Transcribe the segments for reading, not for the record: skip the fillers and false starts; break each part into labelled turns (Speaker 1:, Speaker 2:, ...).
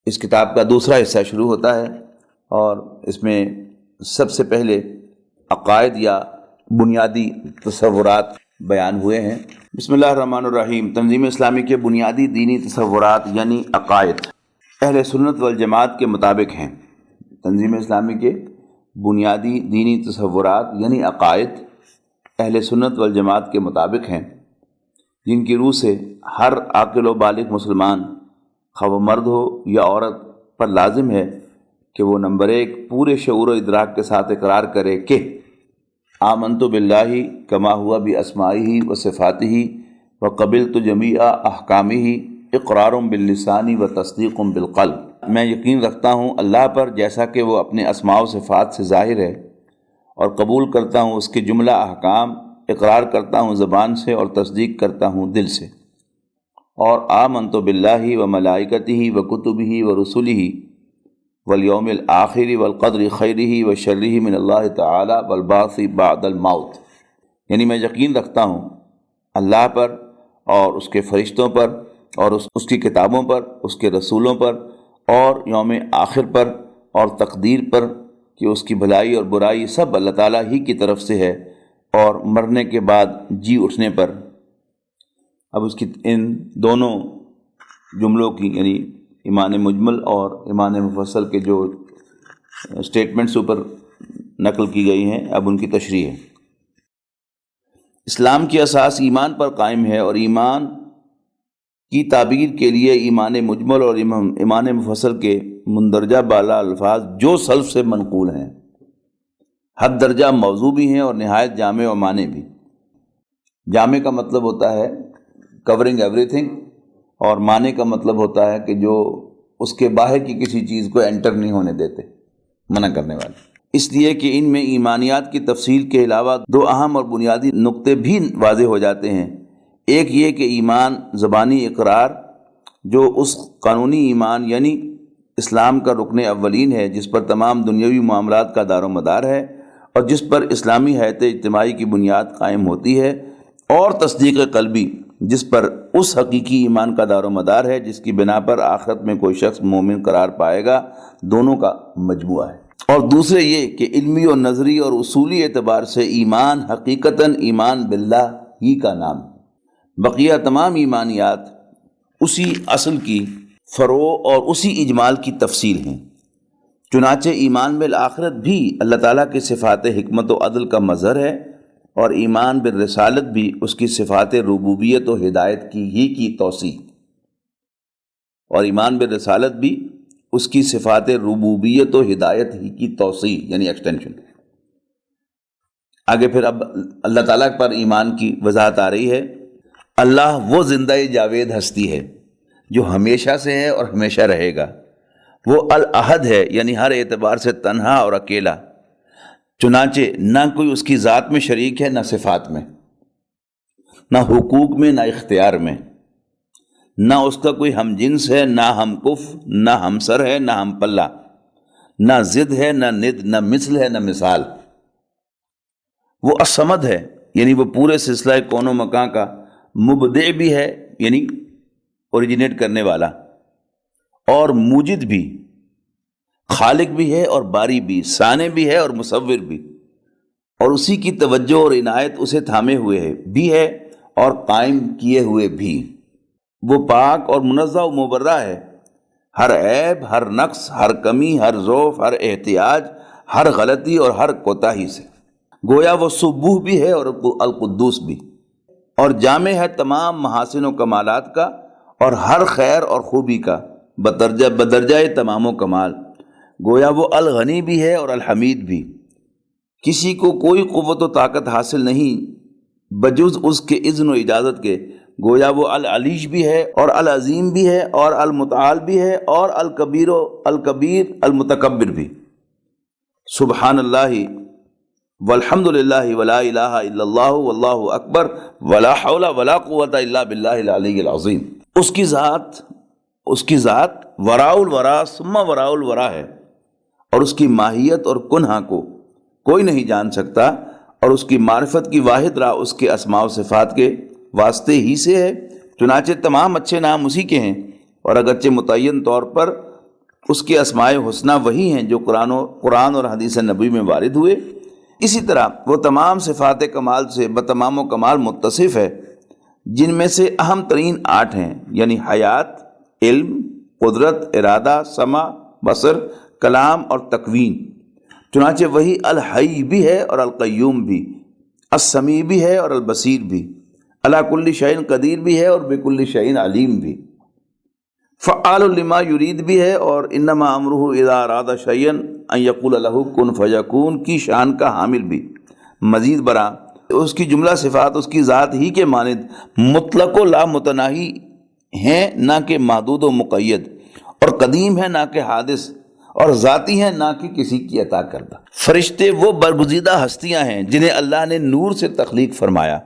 Speaker 1: اس کتاب کا دوسرا حصہ شروع ہوتا ہے اور اس میں سب سے پہلے عقائد یا بنیادی تصورات بیان ہوئے ہیں۔ بسم اللہ الرحمن الرحیم۔ تنظیم اسلامی کے بنیادی دینی تصورات یعنی عقائد اہل سنت والجماعت کے مطابق ہیں۔ تنظیم اسلامی کے بنیادی دینی تصورات یعنی عقائد اہل سنت والجماعت کے مطابق ہیں، جن کی روح سے ہر عاقل و بالغ مسلمان خواہ مرد ہو یا عورت پر لازم ہے کہ وہ نمبر 1 پورے شعور و ادراک کے ساتھ اقرار کرے کہ آمنت باللہ کما ہوا باسمائہ و صفاتہ و قبلت جمیع احکامہ اقرار باللسان و تصدیق بالقلب۔ میں یقین رکھتا ہوں اللہ پر جیسا کہ وہ اپنے اسماء و صفات سے ظاہر ہے، اور قبول کرتا ہوں اس کے جملہ احکام، اقرار کرتا ہوں زبان سے اور تصدیق کرتا ہوں دل سے۔ اور آمنت باللہ و ملائکتہ و کتبہ و رسلہ والیوم الآخر والقدر خیرہ و شرہ من اللہ تعالی والبعث بعد الموت، یعنی میں یقین رکھتا ہوں اللہ پر اور اس کے فرشتوں پر اور اس کی کتابوں پر، اس کے رسولوں پر اور یوم آخر پر اور تقدیر پر کہ اس کی بھلائی اور برائی سب اللہ تعالیٰ ہی کی طرف سے ہے، اور مرنے کے بعد جی اٹھنے پر۔ اب اس کی ان دونوں جملوں کی یعنی ایمان مجمل اور ایمان مفصل کے جو سٹیٹمنٹس اوپر نقل کی گئی ہیں، اب ان کی تشریح ہے۔ اسلام کی اساس ایمان پر قائم ہے، اور ایمان کی تعبیر کے لیے ایمان مجمل اور ایمان مفصل کے مندرجہ بالا الفاظ جو سلف سے منقول ہیں، حد درجہ موضوع بھی ہیں اور نہایت جامع و معنی بھی۔ جامع کا مطلب ہوتا ہے کورنگ ایوری تھنگ، اور معنی کا مطلب ہوتا ہے کہ جو اس کے باہر کی کسی چیز کو انٹر نہیں ہونے دیتے، منع کرنے والے۔ اس لیے کہ ان میں ایمانیات کی تفصیل کے علاوہ 2 اہم اور بنیادی نقطے بھی واضح ہو جاتے ہیں۔ ایک یہ کہ ایمان زبانی اقرار جو اس قانونی ایمان یعنی اسلام کا رکن اولین ہے، جس پر تمام دنیاوی معاملات کا دار و مدار ہے اور جس پر اسلامی حیات اجتماعی کی بنیاد قائم ہوتی ہے، اور تصدیق قلبی جس پر اس حقیقی ایمان کا دار و مدار ہے جس کی بنا پر آخرت میں کوئی شخص مومن قرار پائے گا، دونوں کا مجموعہ ہے۔ اور دوسرے یہ کہ علمی اور نظری اور اصولی اعتبار سے ایمان حقیقتاً ایمان باللہ ہی کا نام ہے۔ بقیہ تمام ایمانیات اسی اصل کی فروع اور اسی اجمال کی تفصیل ہیں۔ چنانچہ ایمان بالآخرت بھی اللہ تعالیٰ کی صفات حکمت و عدل کا مظہر ہے، اور ایمان بالرسالت بھی اس کی صفات ربوبیت و ہدایت کی توسیع، اور ایمان بالرسالت بھی اس کی صفات ربوبیت و ہدایت ہی کی توسیع یعنی ایکسٹینشن۔ آگے پھر اب اللہ تعالیٰ پر ایمان کی وضاحت آ رہی ہے۔ اللہ وہ زندہ جاوید ہستی ہے جو ہمیشہ سے ہے اور ہمیشہ رہے گا۔ وہ الاحد ہے یعنی ہر اعتبار سے تنہا اور اکیلا، چنانچہ نہ کوئی اس کی ذات میں شریک ہے، نہ صفات میں، نہ حقوق میں، نہ اختیار میں، نہ اس کا کوئی ہم جنس ہے، نہ ہم کف، نہ ہمسر ہے، نہ ہم پلہ، نہ ضد ہے، نہ ند، نہ مثل ہے، نہ مثال۔ وہ الصمد ہے یعنی وہ پورے سلسلہ کون و مکان کا مبدع بھی ہے یعنی اوریجنیٹ کرنے والا، اور موجد بھی، خالق بھی ہے اور باری بھی، صانع بھی ہے اور مصور بھی، اور اسی کی توجہ اور عنایت اسے تھامے ہوئے بھی ہے اور قائم کیے ہوئے بھی۔ وہ پاک اور منزہ و مبرہ ہے ہر عیب، ہر نقص، ہر کمی، ہر ضعف، ہر احتیاج، ہر غلطی اور ہر کوتاہی سے۔ گویا وہ سبوح بھی ہے اور القدوس بھی، اور جامع ہے تمام محاسن و کمالات کا اور ہر خیر اور خوبی کا بدرجہ تمام و کمال۔ گویا وہ الغنی بھی ہے اور الحمید بھی، کسی کو کوئی قوت و طاقت حاصل نہیں بجز اس کے اذن و اجازت کے۔ گویا وہ العلیش بھی ہے اور العظیم بھی ہے اور المتعال بھی ہے اور الکبیر المتکبر بھی۔ سبحان اللہ والحمد للہ ولا الہ الا اللہ واللہ اکبر ولا حول ولا قوت الا باللہ العلی العظیم۔ اس کی ذات وراء الورا ثم وراء الورا ہے، اور اس کی ماہیت اور کنہا کو کوئی نہیں جان سکتا، اور اس کی معرفت کی واحد راہ اس کے اسماء و صفات کے واسطے ہی سے ہے۔ چنانچہ تمام اچھے نام اسی کے ہیں، اور اگرچہ متعین طور پر اس کے اسماء حسنہ وہی ہیں جو قرآن اور حدیث نبوی میں وارد ہوئے۔ اسی طرح وہ تمام صفات کمال سے بتمام و کمال متصف ہے، جن میں سے اہم ترین 8 ہیں، یعنی حیات، علم، قدرت، ارادہ، سمع، بصر، کلام اور تکوین۔ چنانچہ وہی الحی بھی ہے اور القیوم بھی، السمیع بھی ہے اور البصیر بھی، علی کل شیء قدیر بھی ہے اور بکل شیء علیم بھی، فعال لما یرید بھی ہے اور انما امرہ اذا اراد شیئا ان یقول لہ کن فیکون کی شان کا حامل بھی۔ مزید برآں اس کی جملہ صفات اس کی ذات ہی کے مانند مطلق و لا متناہی ہیں، نہ کہ محدود و مقید، اور قدیم ہے نہ کہ حادث، اور ذاتی ہیں نہ کہ کسی کی عطا کردہ۔ فرشتے وہ برگزیدہ ہستیاں ہیں جنہیں اللہ نے نور سے تخلیق فرمایا،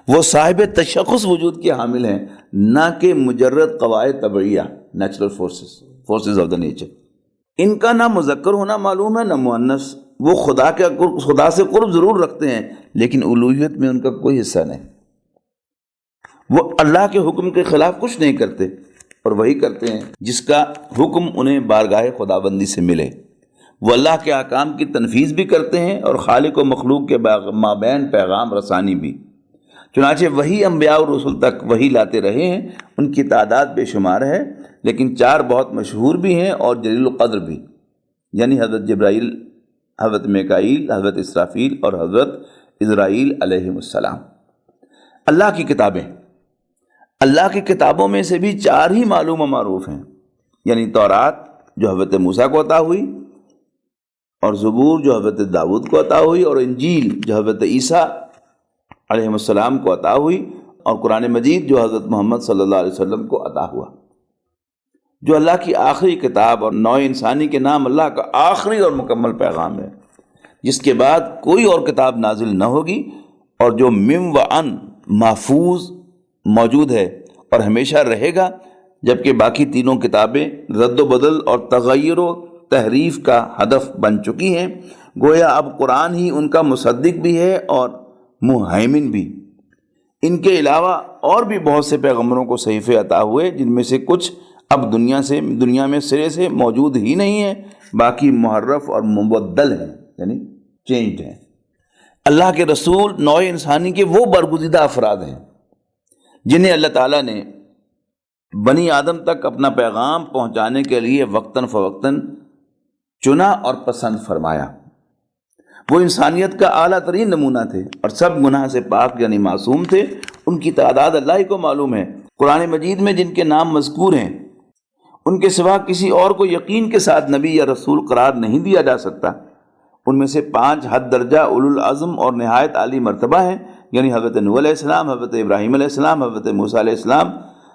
Speaker 1: وہ صاحب تشخص وجود کے حامل ہیں، نہ کہ مجرد قواعد طبعیہ، natural forces of the nature. ان کا نہ مذکر ہونا معلوم ہے نہ مؤنث۔ وہ خدا سے قرب ضرور رکھتے ہیں لیکن الوہیت میں ان کا کوئی حصہ نہیں۔ وہ اللہ کے حکم کے خلاف کچھ نہیں کرتے، اور وہی کرتے ہیں جس کا حکم انہیں بارگاہ خداوندی سے ملے۔ وہ اللہ کے احکام کی تنفیذ بھی کرتے ہیں اور خالق و مخلوق کے مابین پیغام رسانی بھی۔ چنانچہ وہی انبیاء اور رسل تک وہی لاتے رہے ہیں۔ ان کی تعداد بے شمار ہے، لیکن 4 بہت مشہور بھی ہیں اور جلیل القدر بھی، یعنی حضرت جبرائیل، حضرت میکائیل، حضرت اسرافیل اور حضرت عزرائیل علیہ السلام۔ اللہ کی کتابیں، اللہ کی کتابوں میں سے بھی 4 ہی معلوم و معروف ہیں، یعنی تورات جو حضرت موسیٰ کو عطا ہوئی، اور زبور جو حضرت داؤد کو عطا ہوئی، اور انجیل جو حضرت عیسیٰ علیہ السلام کو عطا ہوئی، اور قرآن مجید جو حضرت محمد صلی اللہ علیہ وسلم کو عطا ہوا، جو اللہ کی آخری کتاب اور نوع انسانی کے نام اللہ کا آخری اور مکمل پیغام ہے، جس کے بعد کوئی اور کتاب نازل نہ ہوگی، اور جو مم و ان محفوظ موجود ہے اور ہمیشہ رہے گا، جبکہ باقی تینوں کتابیں رد و بدل اور تغیر و تحریف کا ہدف بن چکی ہیں۔ گویا اب قرآن ہی ان کا مصدق بھی ہے اور مہیمن بھی۔ ان کے علاوہ اور بھی بہت سے پیغمبروں کو صحیفے عطا ہوئے، جن میں سے کچھ اب دنیا میں سرے سے موجود ہی نہیں ہیں، باقی محرف اور مبدل ہیں، یعنی چینجڈ ہیں۔ اللہ کے رسول نوع انسانی کے وہ برگزیدہ افراد ہیں جنہیں اللہ تعالیٰ نے بنی آدم تک اپنا پیغام پہنچانے کے لیے وقتاً فوقتاً چنا اور پسند فرمایا۔ وہ انسانیت کا اعلیٰ ترین نمونہ تھے اور سب گناہ سے پاک یعنی معصوم تھے۔ ان کی تعداد اللہ ہی کو معلوم ہے۔ قرآن مجید میں جن کے نام مذکور ہیں ان کے سوا کسی اور کو یقین کے ساتھ نبی یا رسول قرار نہیں دیا جا سکتا۔ ان میں سے 5 حد درجہ اولو العزم اور نہایت عالی مرتبہ ہیں، یعنی حضرت نوح علیہ السلام، حضرت ابراہیم علیہ السلام، حضرت موسیٰ علیہ السلام،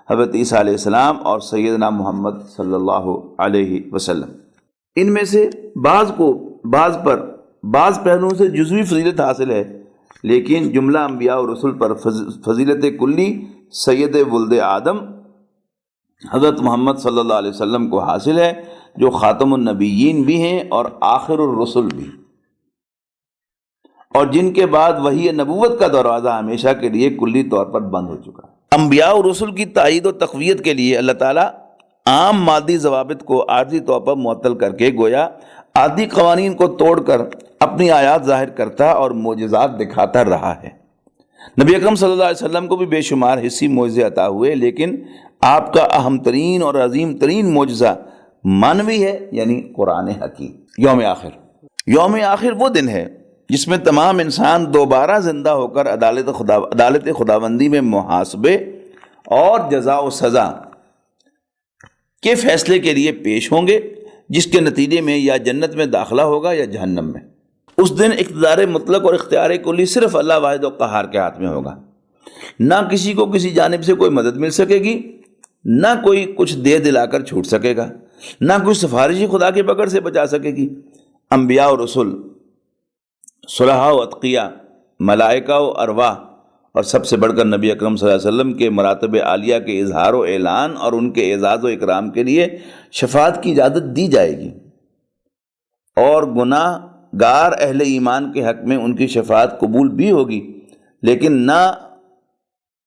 Speaker 1: حضرت عیسیٰ علیہ السلام اور سیدنا محمد صلی اللہ علیہ وسلم۔ ان میں سے بعض پہلوؤں سے جزوی فضیلت حاصل ہے، لیکن جملہ انبیاء اور رسل پر فضیلت کلی سید ولد آدم حضرت محمد صلی اللہ علیہ وسلم کو حاصل ہے، جو خاتم النبیین بھی ہیں اور آخر الرسل بھی، اور جن کے بعد وحی نبوت کا دروازہ ہمیشہ کے لیے کلی طور پر بند ہو چکا ہے۔ انبیاء اور رسل کی تائید و تقویت کے لیے اللہ تعالیٰ عام مادی ضوابط کو عارضی طور پر معطل کر کے گویا عادی قوانین کو توڑ کر اپنی آیات ظاہر کرتا اور معجزات دکھاتا رہا ہے۔ نبی اکرم صلی اللہ علیہ وسلم کو بھی بے شمار حصی معجزے عطا ہوئے، لیکن آپ کا اہم ترین اور عظیم ترین معجزہ مانوی ہے، یعنی قرآن حکیم۔ یوم آخر وہ دن ہے جس میں تمام انسان دوبارہ زندہ ہو کر عدالت خداوندی میں محاسبے اور جزا و سزا کے فیصلے کے لیے پیش ہوں گے، جس کے نتیجے میں یا جنت میں داخلہ ہوگا یا جہنم میں۔ اس دن اقتدار مطلق اور اختیار کلی صرف اللہ واحد و قہار کے ہاتھ میں ہوگا۔ نہ کسی کو کسی جانب سے کوئی مدد مل سکے گی، نہ کوئی کچھ دے دلا کر چھوٹ سکے گا، نہ کوئی سفارشی خدا کی پکڑ سے بچا سکے گی۔ انبیاء و رسل، صلحاء و اتقیاء، ملائکہ و ارواح، اور سب سے بڑھ کر نبی اکرم صلی اللہ علیہ وسلم کے مراتب عالیہ کے اظہار و اعلان اور ان کے اعزاز و اکرام کے لیے شفاعت کی اجازت دی جائے گی، اور گناہ گار اہل ایمان کے حق میں ان کی شفاعت قبول بھی ہوگی، لیکن نہ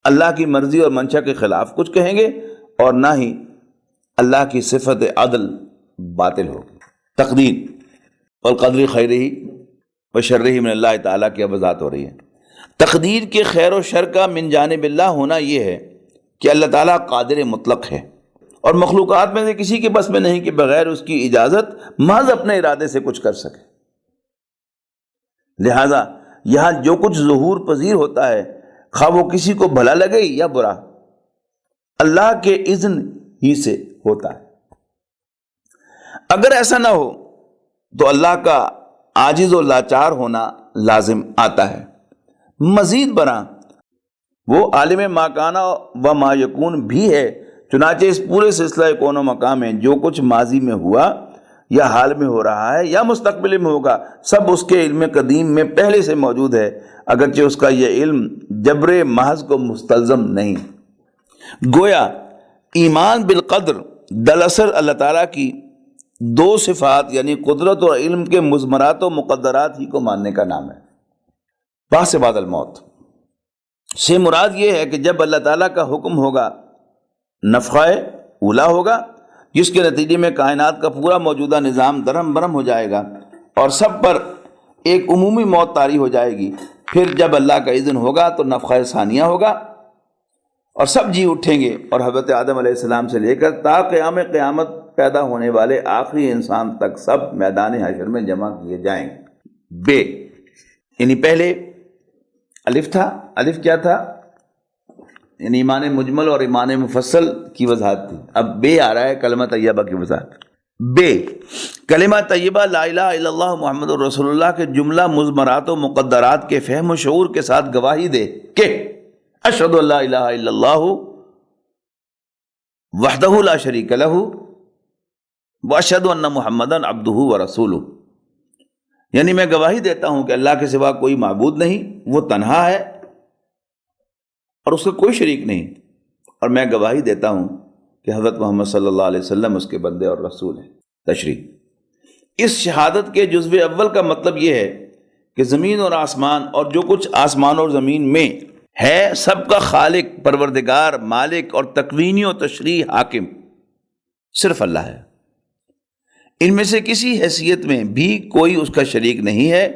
Speaker 1: اللہ کی مرضی اور منشا کے خلاف کچھ کہیں گے، اور نہ ہی اللہ کی صفت عدل باطل ہوگی۔ تقدیر والقدر خیرہ و شرہ من اللہ تعالیٰ کی وضاحت ہو رہی ہے۔ تقدیر کے خیر و شر کا من جانب اللہ ہونا یہ ہے کہ اللہ تعالیٰ قادر مطلق ہے اور مخلوقات میں سے کسی کے بس میں نہیں کہ بغیر اس کی اجازت محض اپنے ارادے سے کچھ کر سکے۔ لہذا یہاں جو کچھ ظہور پذیر ہوتا ہے، خواہ وہ کسی کو بھلا لگے یا برا، اللہ کے اذن ہی سے ہوتا ہے۔ اگر ایسا نہ ہو تو اللہ کا عاجز و لاچار ہونا لازم آتا ہے۔ مزید برآں وہ عالم ما کان و ما یکون بھی ہے، چنانچہ اس پورے سلسلہ کون و مقام میں جو کچھ ماضی میں ہوا یا حال میں ہو رہا ہے یا مستقبل میں ہوگا، سب اس کے علم قدیم میں پہلے سے موجود ہے، اگرچہ اس کا یہ علم جبر محض کو مستلزم نہیں۔ گویا ایمان بالقدر دراصل اللہ تعالیٰ کی دو صفات یعنی قدرت اور علم کے مضمرات و مقدرات ہی کو ماننے کا نام ہے۔ بعث بعد الموت سے مراد یہ ہے کہ جب اللہ تعالیٰ کا حکم ہوگا، نفخہ اولا ہوگا، جس کے نتیجے میں کائنات کا پورا موجودہ نظام درہم برہم ہو جائے گا اور سب پر ایک عمومی موت طاری ہو جائے گی۔ پھر جب اللہ کا اذن ہوگا تو نفخہ ثانیہ ہوگا اور سب جی اٹھیں گے، اور حضرت آدم علیہ السلام سے لے کر تا قیام قیامت پیدا ہونے والے آخری انسان تک سب میدان حشر میں جمع کیے جائیں گے۔ بے یعنی پہلے الف تھا، الف کیا تھا؟ یعنی ایمان مجمل اور ایمان مفصل کی وضاحت تھی، اب بے آ رہا ہے کلمہ طیبہ کی وضاحت۔ بے کلمہ طیبہ لا الہ الا اللہ محمد رسول اللہ کے جملہ مضمرات و مقدرات کے فہم و شعور کے ساتھ گواہی دے کہ اشہد ان لا الہ الا اللہ وحدہ لا شریک لہ واشہد ان محمدً عبدہ ورسولہ، یعنی میں گواہی دیتا ہوں کہ اللہ کے سوا کوئی معبود نہیں، وہ تنہا ہے اور اس کا کوئی شریک نہیں، اور میں گواہی دیتا ہوں کہ حضرت محمد صلی اللہ علیہ وسلم اس کے بندے اور رسول ہیں۔ تشریح اس شہادت کے جزو اول کا مطلب یہ ہے کہ زمین اور آسمان اور جو کچھ آسمان اور زمین میں ہے سب کا خالق، پروردگار، مالک اور تکوینی و تشریح حاکم صرف اللہ ہے۔ ان میں سے کسی حیثیت میں بھی کوئی اس کا شریک نہیں ہے۔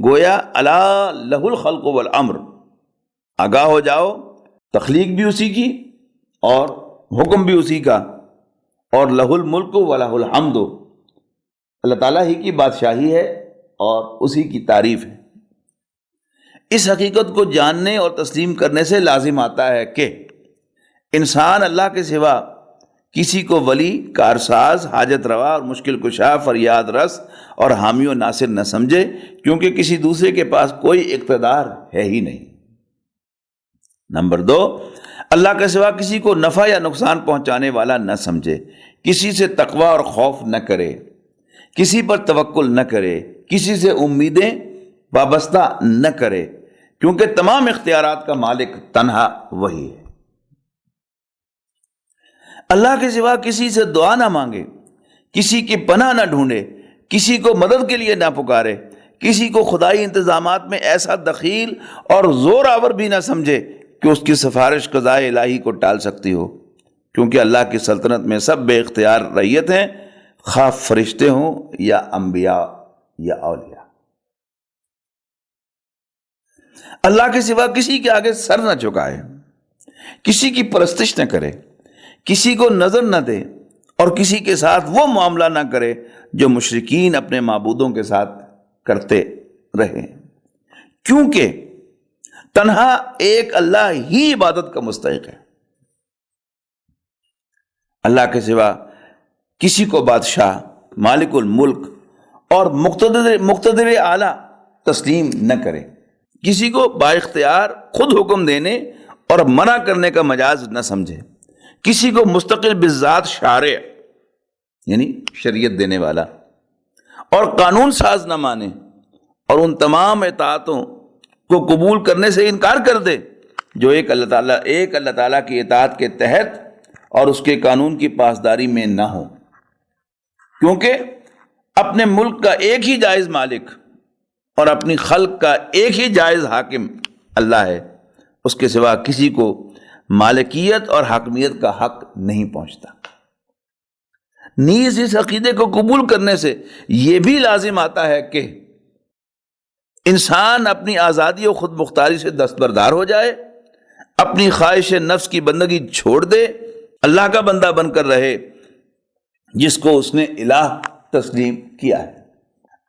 Speaker 1: گویا الا لہ الخلق والامر، آگاہ ہو جاؤ، تخلیق بھی اسی کی اور حکم بھی اسی کا، اور لہ الملک و لہ الحمد، اللہ تعالیٰ ہی کی بادشاہی ہے اور اسی کی تعریف ہے۔ اس حقیقت کو جاننے اور تسلیم کرنے سے لازم آتا ہے کہ انسان اللہ کے سوا کسی کو ولی، کارساز، حاجت روا اور مشکل کشا، فریاد رس اور حامی و ناصر نہ سمجھے، کیونکہ کسی دوسرے کے پاس کوئی اقتدار ہے ہی نہیں۔ نمبر 2، اللہ کے سوا کسی کو نفع یا نقصان پہنچانے والا نہ سمجھے، کسی سے تقوی اور خوف نہ کرے، کسی پر توکل نہ کرے، کسی سے امیدیں وابستہ نہ کرے، کیونکہ تمام اختیارات کا مالک تنہا وہی ہے۔ اللہ کے سوا کسی سے دعا نہ مانگے، کسی کی پناہ نہ ڈھونڈے، کسی کو مدد کے لیے نہ پکارے، کسی کو خدائی انتظامات میں ایسا دخیل اور زور آور بھی نہ سمجھے کہ اس کی سفارش قضائے الہی کو ٹال سکتی ہو، کیونکہ اللہ کی سلطنت میں سب بے اختیار رعیت ہیں، خواہ فرشتے ہوں یا انبیاء یا اولیاء۔ اللہ کے سوا کسی کے آگے سر نہ جھکائے، کسی کی پرستش نہ کرے، کسی کو نظر نہ دے اور کسی کے ساتھ وہ معاملہ نہ کرے جو مشرکین اپنے معبودوں کے ساتھ کرتے رہے، کیونکہ تنہا ایک اللہ ہی عبادت کا مستحق ہے۔ اللہ کے سوا کسی کو بادشاہ، مالک الملک اور مقتدر اعلیٰ تسلیم نہ کرے، کسی کو با اختیار خود حکم دینے اور منع کرنے کا مجاز نہ سمجھے، کسی کو مستقل بالذات شارع یعنی شریعت دینے والا اور قانون ساز نہ مانے، اور ان تمام اطاعتوں کو قبول کرنے سے انکار کر دے جو ایک اللہ تعالیٰ کی اطاعت کے تحت اور اس کے قانون کی پاسداری میں نہ ہو، کیونکہ اپنے ملک کا ایک ہی جائز مالک اور اپنی خلق کا ایک ہی جائز حاکم اللہ ہے، اس کے سوا کسی کو مالکیت اور حاکمیت کا حق نہیں پہنچتا۔ نیز اس عقیدے کو قبول کرنے سے یہ بھی لازم آتا ہے کہ انسان اپنی آزادی و خود مختاری سے دستبردار ہو جائے، اپنی خواہش نفس کی بندگی چھوڑ دے، اللہ کا بندہ بن کر رہے جس کو اس نے الہ تسلیم کیا ہے۔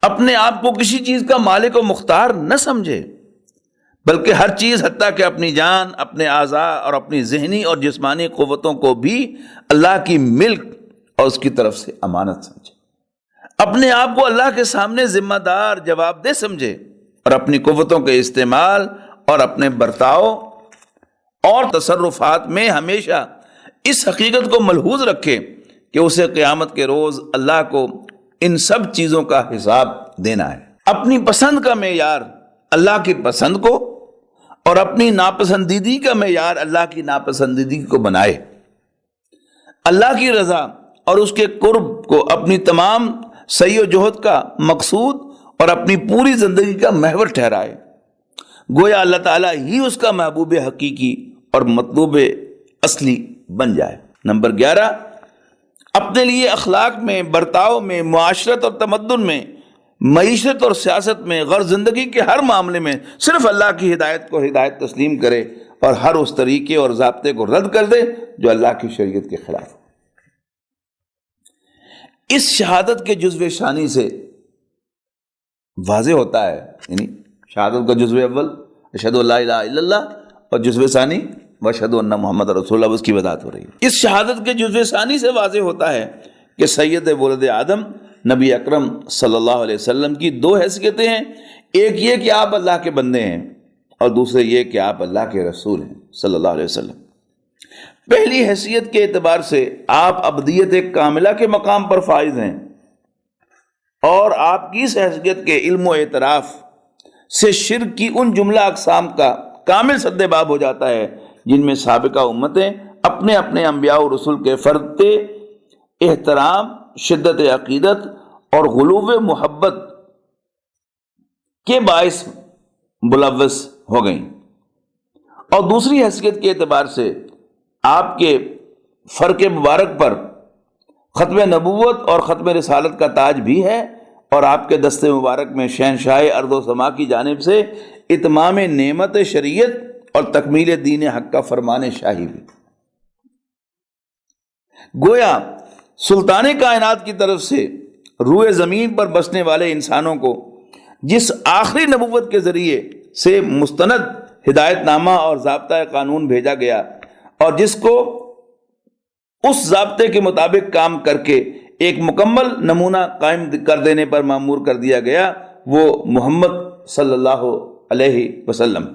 Speaker 1: اپنے آپ کو کسی چیز کا مالک و مختار نہ سمجھے، بلکہ ہر چیز حتیٰ کہ اپنی جان، اپنے اعضاء اور اپنی ذہنی اور جسمانی قوتوں کو بھی اللہ کی ملک اور اس کی طرف سے امانت سمجھے۔ اپنے آپ کو اللہ کے سامنے ذمہ دار، جواب دہ سمجھے، اور اپنی قوتوں کے استعمال اور اپنے برتاؤ اور تصرفات میں ہمیشہ اس حقیقت کو ملحوظ رکھے کہ اسے قیامت کے روز اللہ کو ان سب چیزوں کا حساب دینا ہے۔ اپنی پسند کا معیار اللہ کی پسند کو اور اپنی ناپسندیدگی کا معیار اللہ کی ناپسندیدگی کو بنائے، اللہ کی رضا اور اس کے قرب کو اپنی تمام سعی و جہد کا مقصود اور اپنی پوری زندگی کا محور ٹھہرائے، گویا اللہ تعالیٰ ہی اس کا محبوب حقیقی اور مطلوب اصلی بن جائے۔ نمبر 11، اپنے لیے اخلاق میں، برتاؤ میں، معاشرت اور تمدن میں، معیشت اور سیاست میں، غرض زندگی کے ہر معاملے میں صرف اللہ کی ہدایت کو ہدایت تسلیم کرے اور ہر اس طریقے اور ضابطے کو رد کر دے جو اللہ کی شریعت کے خلاف ہو۔ اس شہادت کے جزو ثانی سے واضح ہوتا ہے، یعنی شہادت کا جزو اول اشہد ان لا الہ الا اللہ اور جزو ثانی واشہد ان محمد رسول اللہ، اس کی وضاحت ہو رہی ہے۔ اس شہادت کے جزو ثانی سے واضح ہوتا ہے کہ سید ولد آدم نبی اکرم صلی اللہ علیہ وسلم کی دو حیثیتیں ہیں، ایک یہ کہ آپ اللہ کے بندے ہیں اور دوسرے یہ کہ آپ اللہ کے رسول ہیں صلی اللہ علیہ وسلم۔ پہلی حیثیت کے اعتبار سے آپ ابدیت کاملہ کے مقام پر فائز ہیں، اور آپ کی اس حیثیت کے علم و اعتراف سے شرک کی ان جملہ اقسام کا کامل سد باب ہو جاتا ہے جن میں سابقہ امتیں اپنے اپنے انبیاء و رسول کے فرد احترام، شدت عقیدت اور غلو محبت کے باعث ملوث ہو گئیں، اور دوسری حیثیت کے اعتبار سے آپ کے فرق مبارک پر ختم نبوت اور ختم رسالت کا تاج بھی ہے، اور آپ کے دست مبارک میں شہنشاہ ارض و سما کی جانب سے اتمام نعمت شریعت اور تکمیل دین حق کا فرمان شاہی بھی۔ گویا سلطان کائنات کی طرف سے روئے زمین پر بسنے والے انسانوں کو جس آخری نبوت کے ذریعے سے مستند ہدایت نامہ اور ضابطہ قانون بھیجا گیا، اور جس کو اس ضابطے کے مطابق کام کر کے ایک مکمل نمونہ قائم کر دینے پر مأمور کر دیا گیا، وہ محمد صلی اللہ علیہ وسلم۔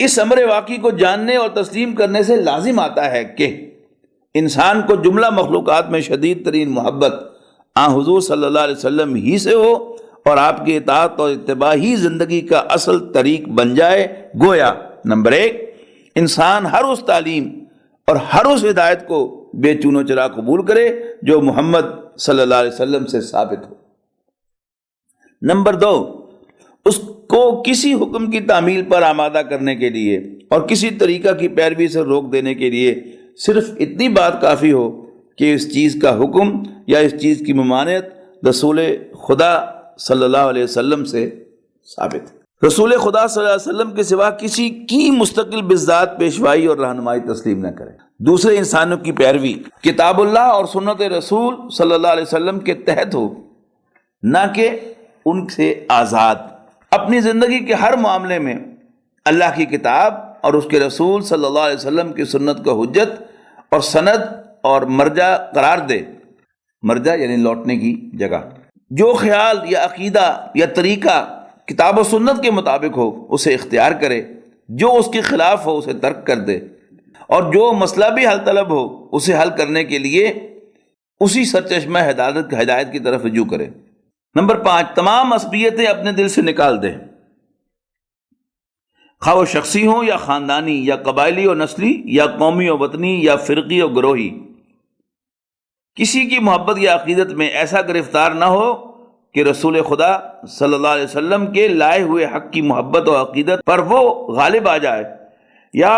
Speaker 1: اس امر واقعی کو جاننے اور تسلیم کرنے سے لازم آتا ہے کہ انسان کو جملہ مخلوقات میں شدید ترین محبت حضور صلی اللہ علیہ وسلم ہی سے ہو، اور آپ کی اطاعت اور اتباع ہی زندگی کا اصل طریق بن جائے۔ گویا نمبر 1، انسان ہر اس تعلیم اور ہر اس ہدایت کو بے چون و چرا قبول کرے جو محمد صلی اللہ علیہ وسلم سے ثابت ہو۔ نمبر 2، اس کو کسی حکم کی تعمیل پر آمادہ کرنے کے لیے اور کسی طریقہ کی پیروی سے روک دینے کے لیے صرف اتنی بات کافی ہو کہ اس چیز کا حکم یا اس چیز کی ممانعت رسول خدا صلی اللہ علیہ وسلم سے ثابت ہے۔ رسول خدا صلی اللہ علیہ وسلم کے سوا کسی کی مستقل بذات پیشوائی اور رہنمائی تسلیم نہ کرے۔ دوسرے انسانوں کی پیروی کتاب اللہ اور سنت رسول صلی اللہ علیہ وسلم کے تحت ہو، نہ کہ ان سے آزاد۔ اپنی زندگی کے ہر معاملے میں اللہ کی کتاب اور اس کے رسول صلی اللہ علیہ وسلم کی سنت کو حجت اور سند اور مرجع قرار دے۔ مرجع یعنی لوٹنے کی جگہ۔ جو خیال یا عقیدہ یا طریقہ کتاب و سنت کے مطابق ہو اسے اختیار کرے، جو اس کے خلاف ہو اسے ترک کر دے، اور جو مسئلہ بھی حل طلب ہو اسے حل کرنے کے لیے اسی سرچشمہ ہدایت کی طرف رجوع کرے۔ نمبر 5، تمام عصبیتیں اپنے دل سے نکال دے، خواہ وہ شخصی ہوں یا خاندانی یا قبائلی و نسلی یا قومی و وطنی یا فرقی و گروہی۔ کسی کی محبت یا عقیدت میں ایسا گرفتار نہ ہو کہ رسول خدا صلی اللہ علیہ وسلم کے لائے ہوئے حق کی محبت و عقیدت پر وہ غالب آ جائے یا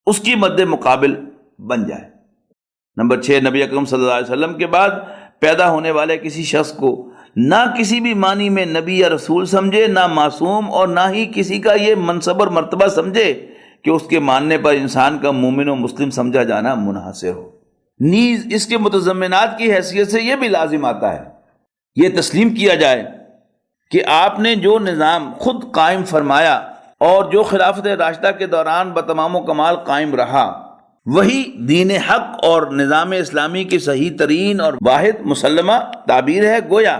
Speaker 1: اس کی مد مقابل بن جائے۔ نمبر 6، نبی اکرم صلی اللہ علیہ وسلم کے بعد پیدا ہونے والے کسی شخص کو نہ کسی بھی معنی میں نبی یا رسول سمجھے، نہ معصوم، اور نہ ہی کسی کا یہ منصب اور مرتبہ سمجھے کہ اس کے ماننے پر انسان کا مومن و مسلم سمجھا جانا منحصر ہو۔ نیز اس کے متضمنات کی حیثیت سے یہ بھی لازم آتا ہے، یہ تسلیم کیا جائے کہ آپ نے جو نظام خود قائم فرمایا اور جو خلافت راشدہ کے دوران بتمام و کمال قائم رہا، وہی دین حق اور نظام اسلامی کی صحیح ترین اور واحد مسلمہ تعبیر ہے۔ گویا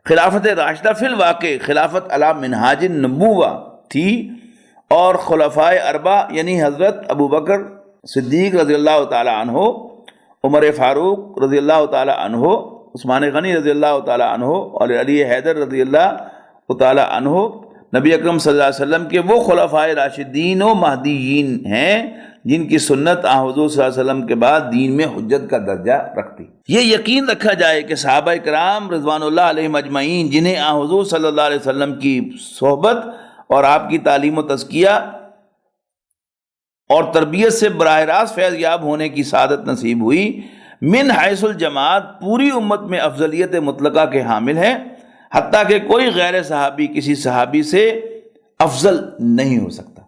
Speaker 1: خلافت راشدہ فی الواقع خلافت علی منہاج النبوہ تھی، اور خلفائے اربعہ یعنی حضرت ابوبکر صدیق رضی اللہ تعالی عنہ، عمر فاروق رضی اللہ تعالی عنہ، عثمان غنی رضی اللہ تعالی عنہ اور علی حیدر رضی اللہ تعالی عنہ نبی اکرم صلی اللہ علیہ وسلم کے وہ خلفائے راشدین و مہدیین ہیں جن کی سنت حضور صلی اللہ علیہ وسلم کے بعد دین میں حجت کا درجہ رکھتی۔ یہ یقین رکھا جائے کہ صحابہ کرام رضوان اللہ علیہم اجمعین، جنہیں حضور صلی اللہ علیہ وسلم کی صحبت اور آپ کی تعلیم و تزکیہ اور تربیت سے براہ راست فیض یاب ہونے کی سعادت نصیب ہوئی، من حیث الجماعت پوری امت میں افضلیت مطلقہ کے حامل ہیں، حتیٰ کہ کوئی غیر صحابی کسی صحابی سے افضل نہیں ہو سکتا۔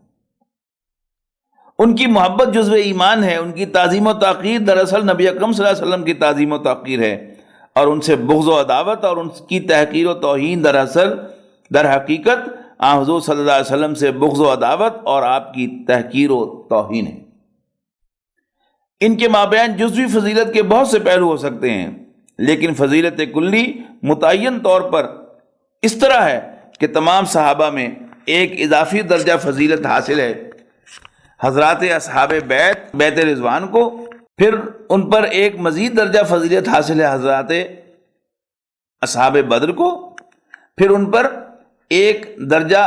Speaker 1: ان کی محبت جزو ایمان ہے، ان کی تعظیم و تحقیر دراصل نبی اکرم صلی اللہ علیہ وسلم کی تعظیم و تحقیر ہے، اور ان سے بغض و عداوت اور ان کی تحقیر و توہین دراصل در حقیقت حضور صلی اللہ علیہ وسلم سے بغض و عداوت اور آپ کی تحقیر و توہین ہے۔ ان کے مابین جزوی فضیلت کے بہت سے پہلو ہو سکتے ہیں، لیکن فضیلت کلی متعین طور پر اس طرح ہے کہ تمام صحابہ میں ایک اضافی درجہ فضیلت حاصل ہے حضرات اصحاب بیت رضوان کو، پھر ان پر ایک مزید درجہ فضیلت حاصل ہے حضرات اصحاب بدر کو، پھر ان پر ایک درجہ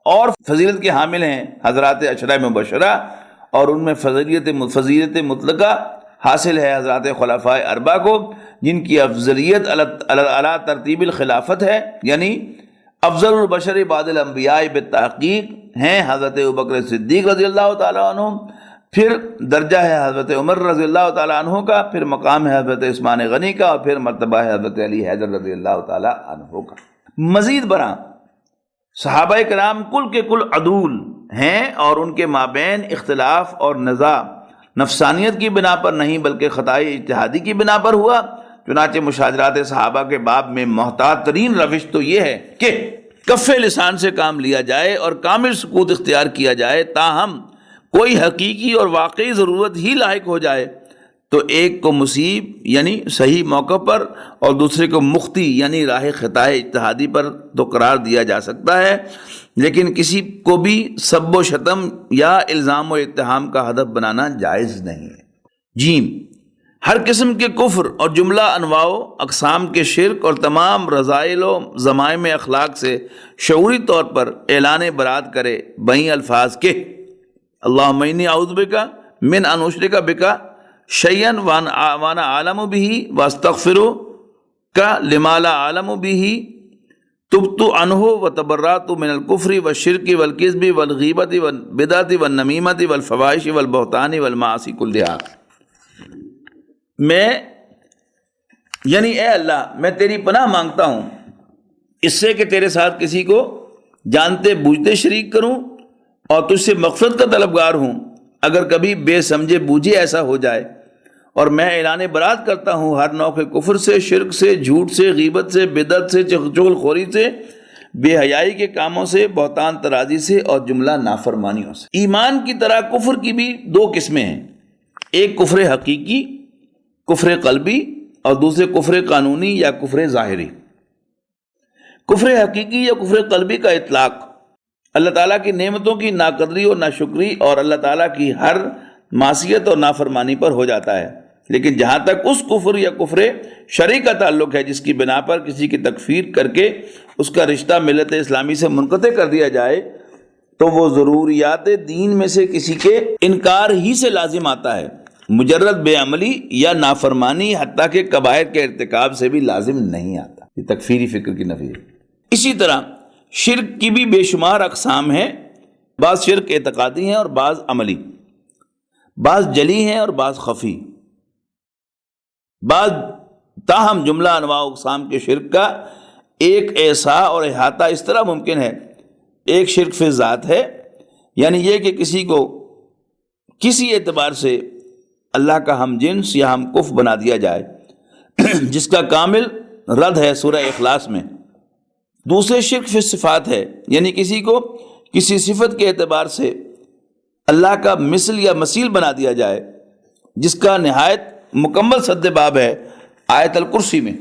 Speaker 1: اور فضیلت کے حامل ہیں حضرات عشرہ مبشرہ، اور ان میں فضیلت مطلقہ حاصل ہے حضرات خلفائے اربعہ کو، جن کی افضلیت علی ترتیب الخلافت ہے، یعنی افضل البشر بعد الانبیاء بالتحقیق ہیں حضرت ابوبکر صدیق رضی اللہ تعالیٰ عنہ، پھر درجہ ہے حضرت عمر رضی اللہ تعالیٰ عنہ کا، پھر مقام ہے حضرت عثمان غنی کا، اور پھر مرتبہ ہے حضرت علی حیدر رضی اللہ تعالیٰ عنہ کا۔ مزید برآں صحابہ کرام کل کے کل عدول ہیں، اور ان کے مابین اختلاف اور نزاع نفسانیت کی بنا پر نہیں بلکہ خطائے اجتہادی کی بنا پر ہوا۔ چنانچہ مشاجرات صحابہ کے باب میں محتاط ترین روش تو یہ ہے کہ کف لسان سے کام لیا جائے اور کامل سکوت اختیار کیا جائے، تاہم کوئی حقیقی اور واقعی ضرورت ہی لاحق ہو جائے تو ایک کو مصیب یعنی صحیح موقع پر اور دوسرے کو مخطی یعنی راہ خطا اجتہادی پر تو قرار دیا جا سکتا ہے، لیکن کسی کو بھی سب و شتم یا الزام و اتہام کا ہدف بنانا جائز نہیں ہے۔ جیم، ہر قسم کے کفر اور جملہ انواع و اقسام کے شرک اور تمام رذائل و ذمائم اخلاق سے شعوری طور پر اعلان برات کرے بہیں الفاظ کے اللہم انی اعوذ بکا من ان اشرک بکا شیئا وانا عالم بہ واستغفرک لما لا عالم بہ تبت عنہ وتبرأت من الکفر والشرک والکذب والغیبت والبدعۃ والنمیمۃ والفواحش والبہتان والمعاصی کلھا۔ میں یعنی اے اللہ میں تیری پناہ مانگتا ہوں اس سے کہ تیرے ساتھ کسی کو جانتے بوجھتے شریک کروں اور تجھ سے مغفرت کا طلبگار ہوں اگر کبھی بے سمجھے بوجھے ایسا ہو جائے، اور میں اعلان برات کرتا ہوں ہر نوع کے کفر سے، شرک سے، جھوٹ سے، غیبت سے، بدعت سے، چغل خوری سے، بے حیائی کے کاموں سے، بہتان ترازی سے اور جملہ نافرمانیوں سے۔ ایمان کی طرح کفر کی بھی دو قسمیں ہیں، ایک کفر حقیقی کفر قلبی اور دوسرے کفر قانونی یا کفر ظاہری۔ کفر حقیقی یا کفر قلبی کا اطلاق اللہ تعالیٰ کی نعمتوں کی ناقدری اور ناشکری اور اللہ تعالیٰ کی ہر معصیت اور نافرمانی پر ہو جاتا ہے، لیکن جہاں تک اس کفر یا کفر شرعی کا تعلق ہے جس کی بنا پر کسی کی تکفیر کر کے اس کا رشتہ ملت اسلامی سے منقطع کر دیا جائے تو وہ ضروریات دین میں سے کسی کے انکار ہی سے لازم آتا ہے، مجرد بے عملی یا نافرمانی حتیٰ کہ کبائر کے ارتکاب سے بھی لازم نہیں آتا۔ یہ تکفیری فکر کی نفی ہے۔ اسی طرح شرک کی بھی بے شمار اقسام ہیں، بعض شرک اعتقادی ہیں اور بعض عملی، بعض جلی ہیں اور بعض خفی۔ بعض تاہم جملہ انواع اقسام کے شرک کا ایک احصاء اور احاطہ اس طرح ممکن ہے۔ ایک شرک فی ذات ہے، یعنی یہ کہ کسی کو کسی اعتبار سے اللہ کا ہم جنس یا ہم کف بنا دیا جائے، جس کا کامل رد ہے سورہ اخلاص میں۔ دوسرے شرک فی صفات ہے، یعنی کسی کو کسی صفت کے اعتبار سے اللہ کا مثل یا مثیل بنا دیا جائے، جس کا نہایت مکمل سد باب ہے آیت الکرسی میں۔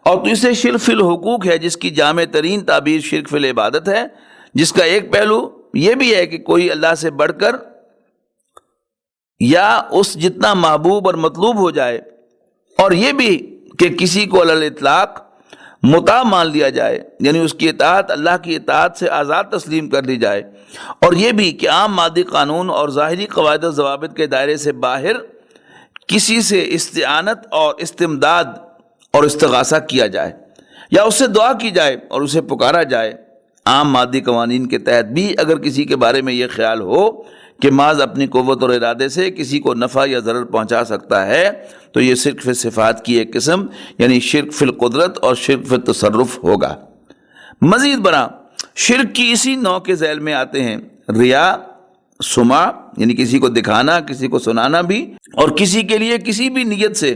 Speaker 1: اور تیسرے شرک فی الحقوق ہے، جس کی جامع ترین تعبیر شرک فی العبادت ہے، جس کا ایک پہلو یہ بھی ہے کہ کوئی اللہ سے بڑھ کر یا اس جتنا محبوب اور مطلوب ہو جائے، اور یہ بھی کہ کسی کو علی الاطلاق مطاع مان لیا جائے، یعنی اس کی اطاعت اللہ کی اطاعت سے آزاد تسلیم کر لی جائے، اور یہ بھی کہ عام مادی قانون اور ظاہری قواعد و ضوابط کے دائرے سے باہر کسی سے استعانت اور استمداد اور استغاثہ کیا جائے، یا اس سے دعا کی جائے اور اسے پکارا جائے۔ عام مادی قوانین کے تحت بھی اگر کسی کے بارے میں یہ خیال ہو کہ محض اپنی قوت اور ارادے سے کسی کو نفع یا ضرر پہنچا سکتا ہے، تو یہ شرک فی صفات کی ایک قسم یعنی شرک فی القدرت اور شرک فی التصرف ہوگا۔ مزید برآں شرک کی اسی نوع کے ذیل میں آتے ہیں ریا، سمع یعنی کسی کو دکھانا، کسی کو سنانا بھی، اور کسی کے لیے کسی بھی نیت سے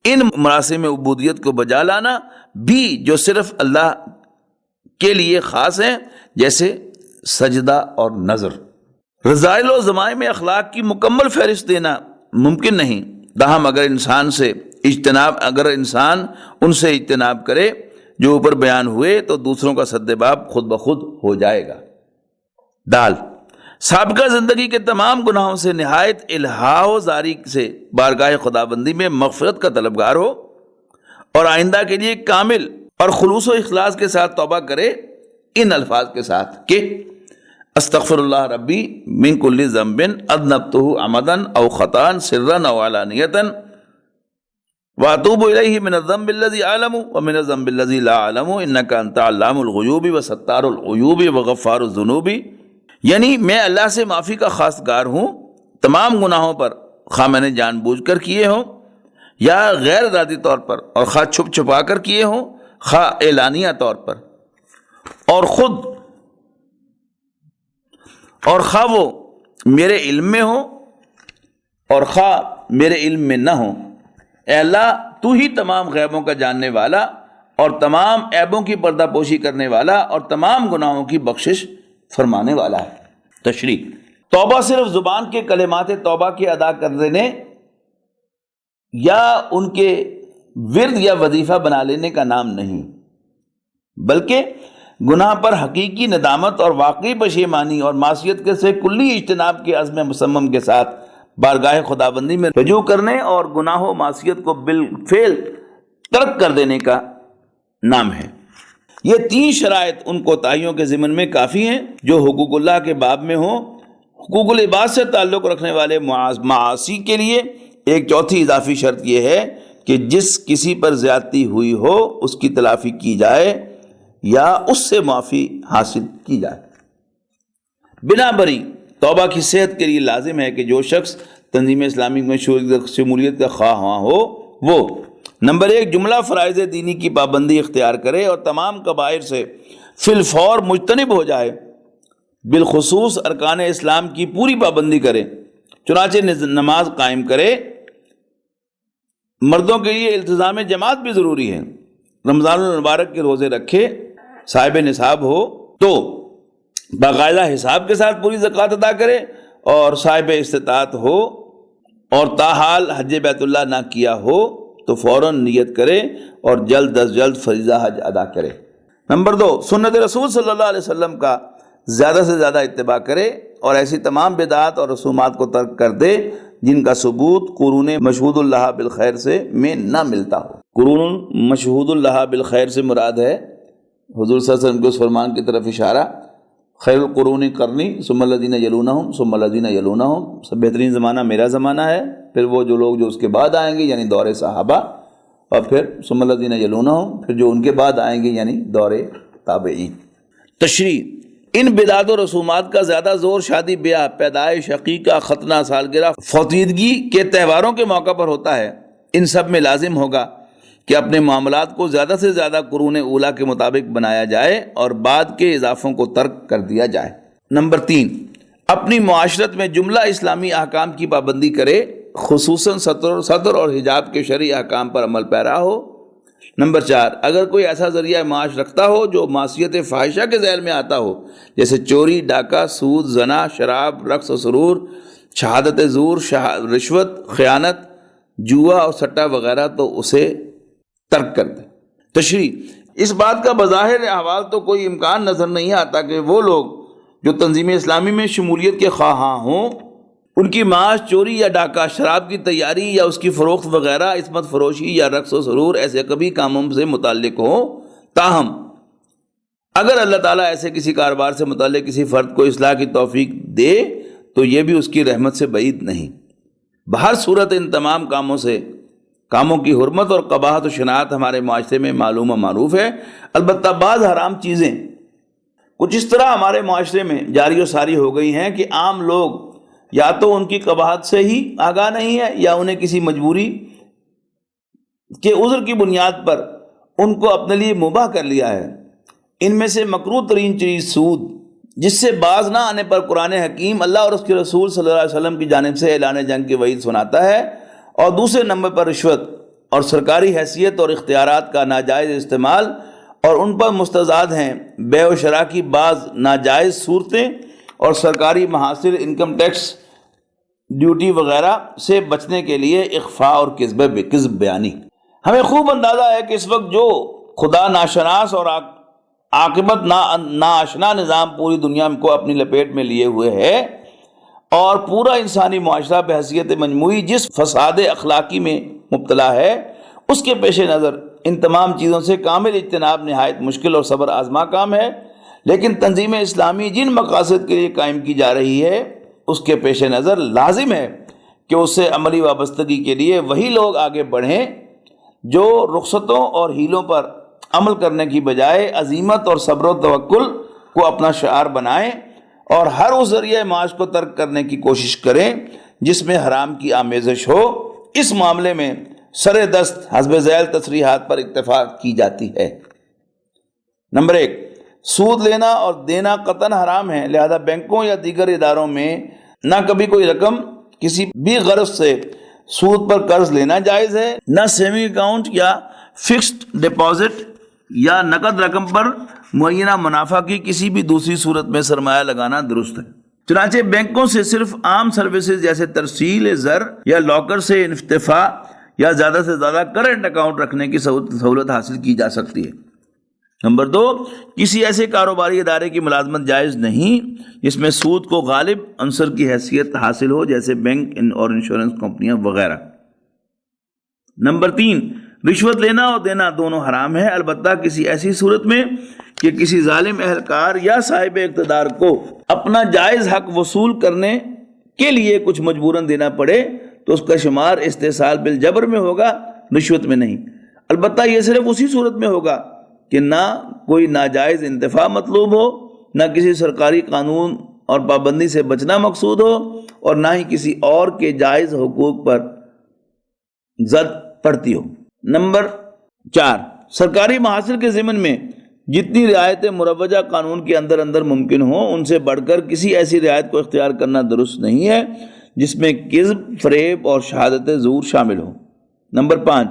Speaker 1: ان مراسم عبودیت کو بجا لانا بھی جو صرف اللہ کے لیے خاص ہیں، جیسے سجدہ اور نظر۔ رذائل و ذمائم اخلاق کی مکمل فہرست دینا ممکن نہیں، تاہم اگر انسان ان سے اجتناب کرے جو اوپر بیان ہوئے، تو دوسروں کا سد باب خود بخود ہو جائے گا۔ دال سابقہ زندگی کے تمام گناہوں سے نہایت الحاح و زاری سے بارگاہ خداوندی میں مغفرت کا طلبگار ہو، اور آئندہ کے لیے کامل اور خلوص و اخلاص کے ساتھ توبہ کرے ان الفاظ کے ساتھ کہ استغفر اللہ ربی من کل ذنب اذنبتہ عمدا او خطا سرا او علانیۃ واتوب الیہ من الذنب الذی اعلم ومن الذنب الذی لا اعلم انک انت علام الغیوب وستار العیوب وغفار الذنوب، یعنی میں اللہ سے معافی کا خواستگار ہوں تمام گناہوں پر، خواہ میں نے جان بوجھ کر کیے ہوں یا غیر ارادی طور پر، اور خواہ چھپ چھپا کر کیے ہوں، خواہ اعلانیہ طور پر، اور خواہ وہ میرے علم میں ہو اور خواہ میرے علم میں نہ ہو۔ اے اللہ تو ہی تمام غیبوں کا جاننے والا اور تمام عیبوں کی پردہ پوشی کرنے والا اور تمام گناہوں کی بخشش فرمانے والا ہے۔ تشریح توبہ صرف زبان کے کلمات توبہ کے ادا کر دینے یا ان کے ورد یا وظیفہ بنا لینے کا نام نہیں، بلکہ گناہ پر حقیقی ندامت اور واقعی پشیمانی اور معصیت کے سے کلی اجتناب کے عزم مصمم کے ساتھ بارگاہ خداوندی میں رجوع کرنے اور گناہ و معصیت کو بالفعل ترک کر دینے کا نام ہے۔ یہ تین شرائط ان کوتاہیوں کے ضمن میں کافی ہیں جو حقوق اللہ کے باب میں ہوں۔ حقوق العباد سے تعلق رکھنے والے معاصی کے لیے ایک چوتھی اضافی شرط یہ ہے کہ جس کسی پر زیادتی ہوئی ہو اس کی تلافی کی جائے یا اس سے معافی حاصل کی جائے۔ بنا بری توبہ کی صحت کے لیے لازم ہے کہ جو شخص تنظیم اسلامی میں شمولیت کا خواہاں ہو وہ نمبر 1 جملہ فرائض دینی کی پابندی اختیار کرے اور تمام کبائر سے فی الفور مجتنب ہو جائے، بالخصوص ارکان اسلام کی پوری پابندی کرے، چنانچہ نماز قائم کرے۔ مردوں کے لیے التزام جماعت بھی ضروری ہے، رمضان المبارک کے روزے رکھے، صاحب نصاب ہو تو باقاعدہ حساب کے ساتھ پوری زکوٰۃ ادا کرے، اور صاحب استطاعت ہو اور تاحال حج بیت اللہ نہ کیا ہو تو فوراً نیت کرے اور جلد از جلد فریضہ حج ادا کرے۔ نمبر 2 سنت رسول صلی اللہ علیہ وسلم کا زیادہ سے زیادہ اتباع کرے اور ایسی تمام بدعات اور رسومات کو ترک کر دے جن کا ثبوت قرون مشہود اللہ بالخیر سے میں نہ ملتا ہو۔ قرون مشہود اللہ بالخیر سے مراد ہے حضور صلی اللہ علیہ وسلم کے اس فرمان کی طرف اشارہ، خیر القرون قرنی ثم الذین یلونہم ثم الذین یلونہم، سب بہترین زمانہ میرا زمانہ ہے، پھر وہ جو لوگ جو اس کے بعد آئیں گے یعنی دور صحابہ، اور پھر ثم الذین یلونہم، پھر جو ان کے بعد آئیں گے یعنی دور تابعین۔ تشریح ان بدعات و رسومات کا زیادہ زور شادی بیاہ، پیدائش، عقیقہ، ختنہ، سالگرہ، فوتیدگی کے تہواروں کے موقع پر ہوتا ہے۔ ان سب میں لازم ہوگا کہ اپنے معاملات کو زیادہ سے زیادہ قرون اولیٰ کے مطابق بنایا جائے اور بعد کے اضافوں کو ترک کر دیا جائے۔ نمبر 3، اپنی معاشرت میں جملہ اسلامی احکام کی پابندی کرے، خصوصاً سطر اور حجاب کے شرعی احکام پر عمل پیرا ہو۔ نمبر 4، اگر کوئی ایسا ذریعہ معاش رکھتا ہو جو معصیت فاحشہ کے ذیل میں آتا ہو، جیسے چوری، ڈاکہ، سود، زنا، شراب، رقص و سرور، شہادت زور، رشوت، خیانت، جوا اور سٹہ وغیرہ، تو اسے ترک کر دے۔ تشریح: اس بات کا بظاہر احوال تو کوئی امکان نظر نہیں آتا کہ وہ لوگ جو تنظیم اسلامی میں شمولیت کے خواہاں ہوں، ان کی معاش چوری یا ڈاکہ، شراب کی تیاری یا اس کی فروخت وغیرہ، عصمت فروشی یا رقص و سرور ایسے کبھی کاموں سے متعلق ہوں۔ تاہم اگر اللہ تعالیٰ ایسے کسی کاروبار سے متعلق کسی فرد کو اصلاح کی توفیق دے تو یہ بھی اس کی رحمت سے بعید نہیں۔ بہر صورت ان تمام کاموں کی حرمت اور قباحت و شناعت ہمارے معاشرے میں معلوم و معروف ہے۔ البتہ بعض حرام چیزیں کچھ اس طرح ہمارے معاشرے میں جاری و ساری ہو گئی ہیں کہ عام لوگ یا تو ان کی قباحت سے ہی آگاہ نہیں ہے یا انہیں کسی مجبوری کے عذر کی بنیاد پر ان کو اپنے لیے مباح کر لیا ہے۔ ان میں سے مکروہ ترین چیز سود، جس سے باز نہ آنے پر قرآن حکیم اللہ اور اس کے رسول صلی اللہ علیہ وسلم کی جانب سے اعلان جنگ کی وعید سناتا ہے، اور دوسرے نمبر پر رشوت اور سرکاری حیثیت اور اختیارات کا ناجائز استعمال، اور ان پر مستضاد ہیں بیع و شراء کی بعض ناجائز صورتیں اور سرکاری محاصر، انکم ٹیکس، ڈیوٹی وغیرہ سے بچنے کے لیے اخفاء اور کذب بیانی۔ ہمیں خوب اندازہ ہے کہ اس وقت جو خدا ناشناس اور عاقبت ناآشنا نظام پوری دنیا کو اپنی لپیٹ میں لیے ہوئے ہے، اور پورا انسانی معاشرہ بحیثیت مجموعی جس فساد اخلاقی میں مبتلا ہے، اس کے پیش نظر ان تمام چیزوں سے کامل اجتناب نہایت مشکل اور صبر آزما کام ہے۔ لیکن تنظیم اسلامی جن مقاصد کے لیے قائم کی جا رہی ہے، اس کے پیش نظر لازم ہے کہ اس سے عملی وابستگی کے لیے وہی لوگ آگے بڑھیں جو رخصتوں اور ہیلوں پر عمل کرنے کی بجائے عزیمت اور صبر و توکل کو اپنا شعار بنائیں، اور ہر اس ذریعہ معاش کو ترک کرنے کی کوشش کریں جس میں حرام کی آمیزش ہو۔ اس معاملے میں سر دست حسب ذیل تصریحات پر اتفاق کی جاتی ہے۔ نمبر 1، سود لینا اور دینا قطعاً حرام ہے، لہذا بینکوں یا دیگر اداروں میں نہ کبھی کوئی رقم کسی بھی غرض سے سود پر قرض لینا جائز ہے، نہ سیونگ اکاؤنٹ یا فکسڈ ڈپازٹ یا نقد رقم پر معینہ منافع کی کسی بھی دوسری صورت میں سرمایہ لگانا درست ہے۔ چنانچہ بینکوں سے صرف عام سروسز جیسے ترسیل زر یا لاکر سے انفتاح یا زیادہ سے زیادہ کرنٹ اکاؤنٹ رکھنے کی سہولت حاصل کی جا سکتی ہے۔ نمبر 2، کسی ایسے کاروباری ادارے کی ملازمت جائز نہیں جس میں سود کو غالب عنصر کی حیثیت حاصل ہو، جیسے بینک اور انشورنس کمپنیاں وغیرہ۔ نمبر 3، رشوت لینا اور دینا دونوں حرام ہے، البتہ کسی ایسی صورت میں کہ کسی ظالم اہلکار یا صاحب اقتدار کو اپنا جائز حق وصول کرنے کے لیے کچھ مجبوراً دینا پڑے تو اس کا شمار استحصال بالجبر میں ہوگا، رشوت میں نہیں۔ البتہ یہ صرف اسی صورت میں ہوگا کہ نہ کوئی ناجائز انتفاع مطلوب ہو، نہ کسی سرکاری قانون اور پابندی سے بچنا مقصود ہو، اور نہ ہی کسی اور کے جائز حقوق پر زد پڑتی ہو۔ نمبر 4، سرکاری محاصر کے ضمن میں جتنی رعایتیں مروجہ قانون کے اندر ممکن ہوں، ان سے بڑھ کر کسی ایسی رعایت کو اختیار کرنا درست نہیں ہے جس میں کذب، فریب اور شہادت زور شامل ہوں۔ نمبر 5،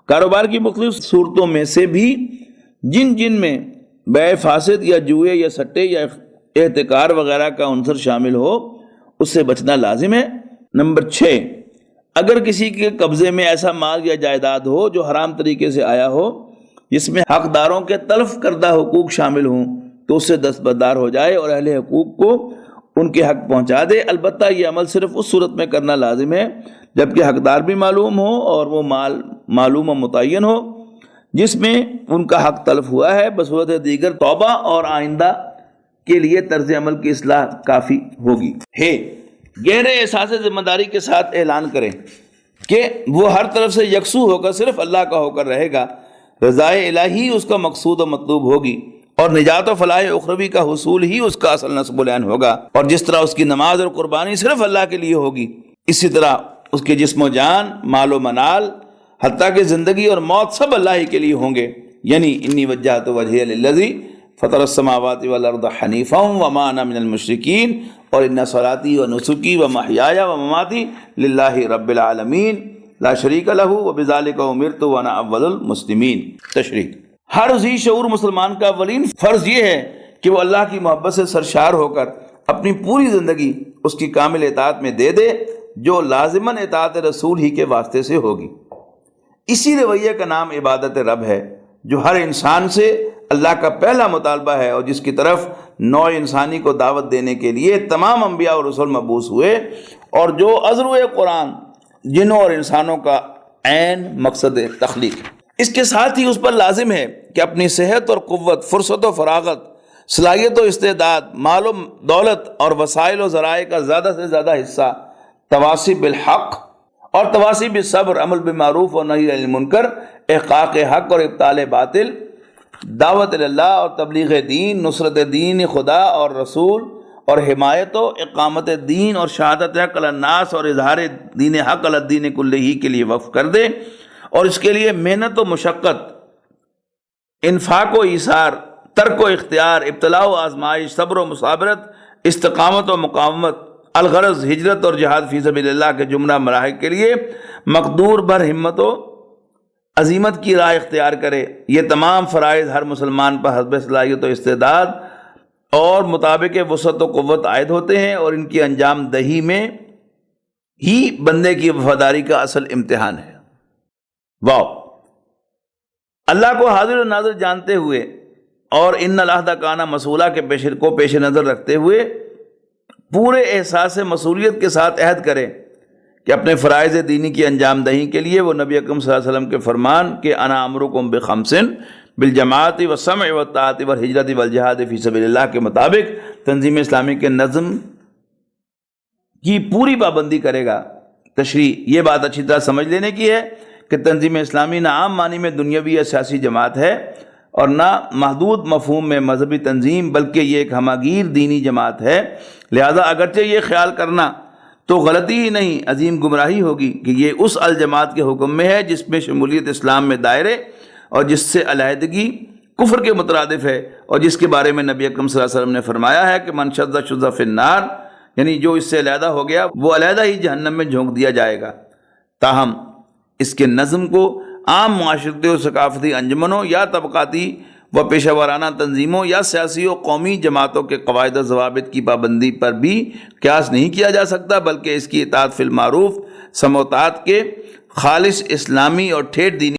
Speaker 1: کاروبار کی مختلف صورتوں میں سے بھی جن میں بیع فاسد یا جوئے یا سٹے یا احتکار وغیرہ کا عنصر شامل ہو، اس سے بچنا لازم ہے۔ نمبر 6، اگر کسی کے قبضے میں ایسا مال یا جائیداد ہو جو حرام طریقے سے آیا ہو، جس میں حقداروں کے تلف کردہ حقوق شامل ہوں، تو اس سے دستبردار ہو جائے اور اہل حقوق کو ان کے حق پہنچا دے۔ البتہ یہ عمل صرف اس صورت میں کرنا لازم ہے جبکہ حقدار بھی معلوم ہو اور وہ مال معلوم و متعین ہو جس میں ان کا حق تلف ہوا ہے۔ بصورت دیگر توبہ اور آئندہ کے لیے طرز عمل کی اصلاح کافی ہوگی۔ گہرے احساس ذمہ داری کے ساتھ اعلان کریں کہ وہ ہر طرف سے یکسو ہو کر صرف اللہ کا ہو کر رہے گا، رضائے الہی اس کا مقصود و مطلوب ہوگی، اور نجات و فلاح اخروی کا حصول ہی اس کا اصل نصب العین ہوگا۔ اور جس طرح اس کی نماز اور قربانی صرف اللہ کے لیے ہوگی، اسی طرح اس کے جسم و جان، مال و منال، حتیٰ کہ زندگی اور موت سب اللہ ہی کے لیے ہوں گے۔ یعنی انی وجہت وجہی للذی فطر السماوات والارض حنیفا وما انا من المشرکین، اور ان صلاتی و نسکی و محیای و مماتی للہ رب العالمین لا شریک لہ وبذالک امرت وانا اول المسلمین۔ تشریح: ہر ذی شعور مسلمان کا اولین فرض یہ ہے کہ وہ اللہ کی محبت سے سرشار ہو کر اپنی پوری زندگی اس کی کامل اطاعت میں دے دے، جو لازماً اطاعت رسول ہی کے واسطے سے ہوگی۔ اسی رویے کا نام عبادت رب ہے، جو ہر انسان سے اللہ کا پہلا مطالبہ ہے، اور جس کی طرف نوع انسانی کو دعوت دینے کے لیے تمام انبیاء اور رسول مبعوث ہوئے، اور جو عذر قرآن جنوں اور انسانوں کا عین مقصد تخلیق ہے۔ اس کے ساتھ ہی اس پر لازم ہے کہ اپنی صحت اور قوت، فرصت و فراغت، صلاحیت و استعداد، مال و دولت اور وسائل و ذرائع کا زیادہ سے زیادہ حصہ تواصی بالحق اور تواصی بالصبر، عمل بالمعروف اور نہی عن المنکر، احقاق حق اور ابطال باطل، دعوت اللہ اور تبلیغ دین، نصرت دین خدا اور رسول، اور حمایت و اقامت دین اور شہادت حق علی الناس اور اظہار دین حق علی الدین کلہ کے لیے وقف کر دے، اور اس کے لیے محنت و مشقت، انفاق و ایثار، ترک و اختیار، ابتلاء و آزمائش، صبر و مصابرت، استقامت و مقاومت، الغرض ہجرت اور جہاد فی سبیل اللہ کے جملہ مراحل کے لیے مقدور بھر ہمت و عزیمت کی راہ اختیار کرے۔ یہ تمام فرائض ہر مسلمان پر حسب صلاحیت و استعداد اور مطابق وسعت و قوت عائد ہوتے ہیں، اور ان کی انجام دہی میں ہی بندے کی وفاداری کا اصل امتحان ہے۔ واو! اللہ کو حاضر و ناظر جانتے ہوئے اور ان العہد کان مسئولہ کے پیش نظر رکھتے ہوئے پورے احساس مسئولیت کے ساتھ عہد کرے کہ اپنے فرائض دینی کی انجام دہی کے لیے وہ نبی اکرم صلی اللہ علیہ وسلم کے فرمان کہ انا امرکم بخمس بالجماعت والسمع والطاعت والہجرت والجہاد فی سبیل اللہ کے مطابق تنظیم اسلامی کے نظم کی پوری پابندی کرے گا۔ تشریح: یہ بات اچھی طرح سمجھ لینے کی ہے کہ تنظیم اسلامی نہ عام معنی میں دنیاوی یا سیاسی جماعت ہے، اور نہ محدود مفہوم میں مذہبی تنظیم، بلکہ یہ ایک ہماگیر دینی جماعت ہے۔ لہذا اگرچہ یہ خیال کرنا تو غلطی ہی نہیں، عظیم گمراہی ہوگی کہ یہ اس الجماعت کے حکم میں ہے جس میں شمولیت اسلام میں دائرے اور جس سے علیحدگی کفر کے مترادف ہے، اور جس کے بارے میں نبی اکرم صلی اللہ علیہ وسلم نے فرمایا ہے کہ من شذ فی النار، یعنی جو اس سے علیحدہ ہو گیا وہ علیحدہ ہی جہنم میں جھونک دیا جائے گا۔ تاہم اس کے نظم کو عام معاشرتی و ثقافتی انجمنوں یا طبقاتی و پیشہ ورانہ تنظیموں یا سیاسی و قومی جماعتوں کے قواعد و ضوابط کی پابندی پر بھی قیاس نہیں کیا جا سکتا، بلکہ اس کی اطاعت فی المعروف، سمع و طاعت کے خالص اسلامی اور ٹھیٹ دینی